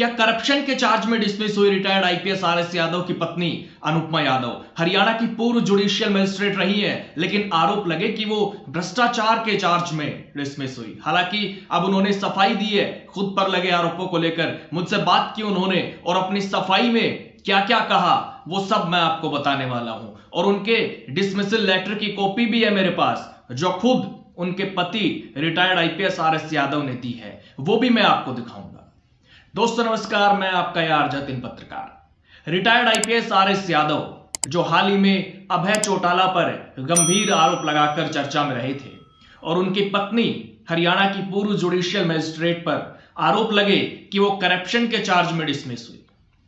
क्या करप्शन के चार्ज में डिसमिस हुई रिटायर्ड आईपीएस आरएस यादव की पत्नी अनुपमा यादव हरियाणा की पूर्व जुडिशियल मजिस्ट्रेट रही है, लेकिन आरोप लगे कि वो भ्रष्टाचार के चार्ज में डिसमिस हुई। हालांकि अब उन्होंने सफाई दी है खुद पर लगे आरोपों को लेकर। मुझसे बात की उन्होंने और अपनी सफाई में क्या क्या कहा वो सब मैं आपको बताने वाला हूं। और उनके डिसमिसल लेटर की कॉपी भी है मेरे पास, जो खुद उनके पति रिटायर्ड आईपीएस आरएस यादव ने दी है, वो भी मैं आपको दिखाऊंगा। दोस्तों नमस्कार, मैं आपका यार जतिन पत्रकार। रिटायर्ड आईपीएस आरएस यादव जो हाल ही में अभय चौटाला पर गंभीर आरोप लगाकर चर्चा में रहे थे, और उनकी पत्नी हरियाणा की पूर्व जुडिशियल मजिस्ट्रेट पर आरोप लगे कि वो करप्शन के चार्ज में डिसमिस हुई,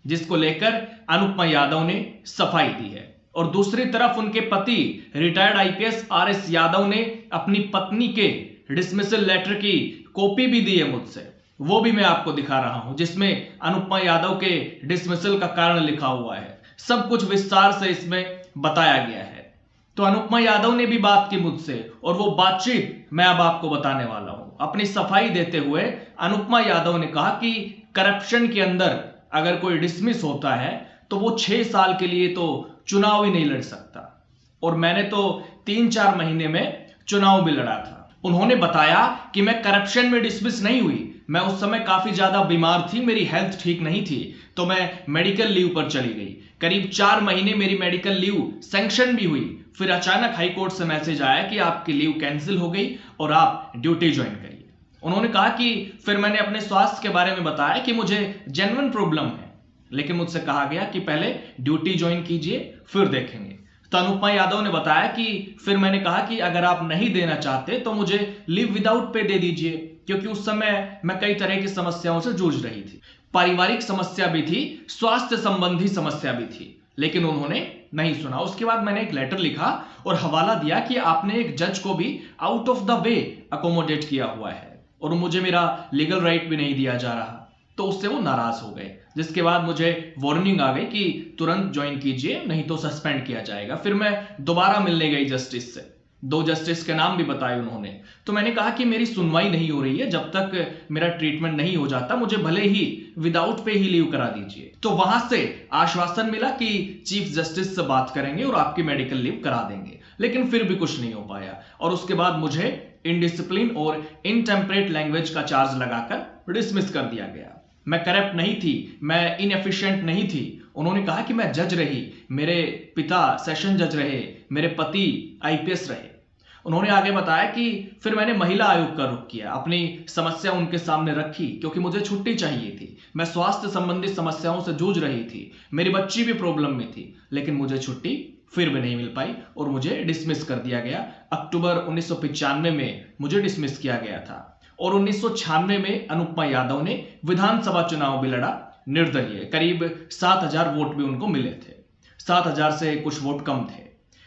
जिसको लेकर अनुपमा यादव ने सफाई दी है। और दूसरी तरफ उनके पति रिटायर्ड आईपीएस आरएस यादव ने अपनी पत्नी के डिसमिसल लेटर की कॉपी भी दी है मुझसे, वो भी मैं आपको दिखा रहा हूं, जिसमें अनुपमा यादव के डिसमिसल का कारण लिखा हुआ है। सब कुछ विस्तार से इसमें बताया गया है। तो अनुपमा यादव ने भी बात की मुझसे, और वो बातचीत मैं अब आपको बताने वाला हूं। अपनी सफाई देते हुए अनुपमा यादव ने कहा कि करप्शन के अंदर अगर कोई डिसमिस होता है तो वो 6 साल के लिए तो चुनाव ही नहीं लड़ सकता, और मैंने तो 3-4 महीने में चुनाव भी लड़ा था। उन्होंने बताया कि मैं करप्शन में डिसमिस नहीं हुई, मैं उस समय काफी ज्यादा बीमार थी, मेरी हेल्थ ठीक नहीं थी, तो मैं मेडिकल लीव पर चली गई। करीब 4 महीने मेरी मेडिकल लीव सैंक्शन भी हुई। फिर अचानक हाईकोर्ट से मैसेज आया कि आपकी लीव कैंसिल हो गई और आप ड्यूटी ज्वाइन करिए। उन्होंने कहा कि फिर मैंने अपने स्वास्थ्य के बारे में बताया कि मुझे जेन्युइन प्रॉब्लम है, लेकिन मुझसे कहा गया कि पहले ड्यूटी ज्वाइन कीजिए फिर देखेंगे। तो अनुपमा यादव ने बताया कि फिर मैंने कहा कि अगर आप नहीं देना चाहते तो मुझे लीव विदाउट पे दे दीजिए, क्योंकि उस समय मैं कई तरह की समस्याओं से जूझ रही थी। पारिवारिक समस्या भी थी, स्वास्थ्य संबंधी समस्या भी थी, लेकिन उन्होंने नहीं सुना। उसके बाद मैंने एक लेटर लिखा और हवाला दिया कि आपने एक जज को भी out of the way accommodate किया हुआ है और मुझे मेरा लीगल राइट भी नहीं दिया जा रहा। तो उससे वो नाराज हो गए, जिसके बाद मुझे वार्निंग आ गई कि तुरंत ज्वाइन कीजिए नहीं तो सस्पेंड किया जाएगा। फिर मैं दोबारा मिलने गई जस्टिस से, 2 जस्टिस के नाम भी बताए उन्होंने। तो मैंने कहा कि मेरी सुनवाई नहीं हो रही है, जब तक मेरा ट्रीटमेंट नहीं हो जाता मुझे भले ही विदाउट पे ही लीव करा दीजिए। तो वहां से आश्वासन मिला कि चीफ जस्टिस से बात करेंगे और आपकी मेडिकल लीव करा देंगे, लेकिन फिर भी कुछ नहीं हो पाया। और उसके बाद मुझे इनडिसिप्लिन और इनटेम्परेट लैंग्वेज का चार्ज लगाकर डिसमिस कर दिया गया। मैं करप्ट नहीं थी, मैं इनएफिशिएंट नहीं थी। उन्होंने कहा कि मैं जज रही, मेरे पिता सेशन जज रहे, मेरे पति आईपीएस रहे। उन्होंने आगे बताया कि फिर मैंने महिला आयोग का रुख किया, अपनी समस्या उनके सामने रखी, क्योंकि मुझे छुट्टी चाहिए थी। मैं स्वास्थ्य संबंधी समस्याओं से जूझ रही थी, मेरी बच्ची भी प्रॉब्लम में थी, लेकिन मुझे छुट्टी फिर भी नहीं मिल पाई और मुझे डिसमिस कर दिया गया। अक्टूबर 1995 में मुझे डिसमिस किया गया था, और 1996 में अनुपमा यादव ने विधानसभा चुनाव भी लड़ा निर्दलीय। करीब 7,000 वोट भी उनको मिले थे, 7,000 से कुछ वोट कम थे।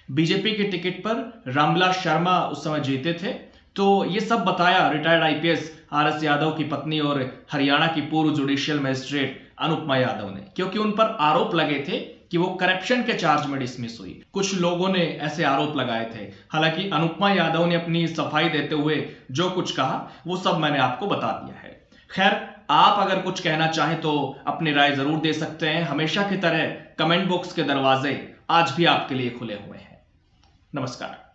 बीजेपी के टिकट पर रामविलास शर्मा उस समय जीते थे। तो ये सब बताया रिटायर्ड आईपीएस आरएस यादव की पत्नी और हरियाणा की पूर्व जुडिशियल मजिस्ट्रेट अनुपमा यादव ने, क्योंकि उन पर आरोप लगे थे कि वो करप्शन के चार्ज में डिसमिस हुई। कुछ लोगों ने ऐसे आरोप लगाए थे। हालांकि अनुपमा यादव ने अपनी सफाई देते हुए जो कुछ कहा वो सब मैंने आपको बता दिया है। खैर, आप अगर कुछ कहना चाहें तो अपनी राय जरूर दे सकते हैं। हमेशा की तरह कमेंट बॉक्स के दरवाजे आज भी आपके लिए खुले हुए हैं। नमस्कार।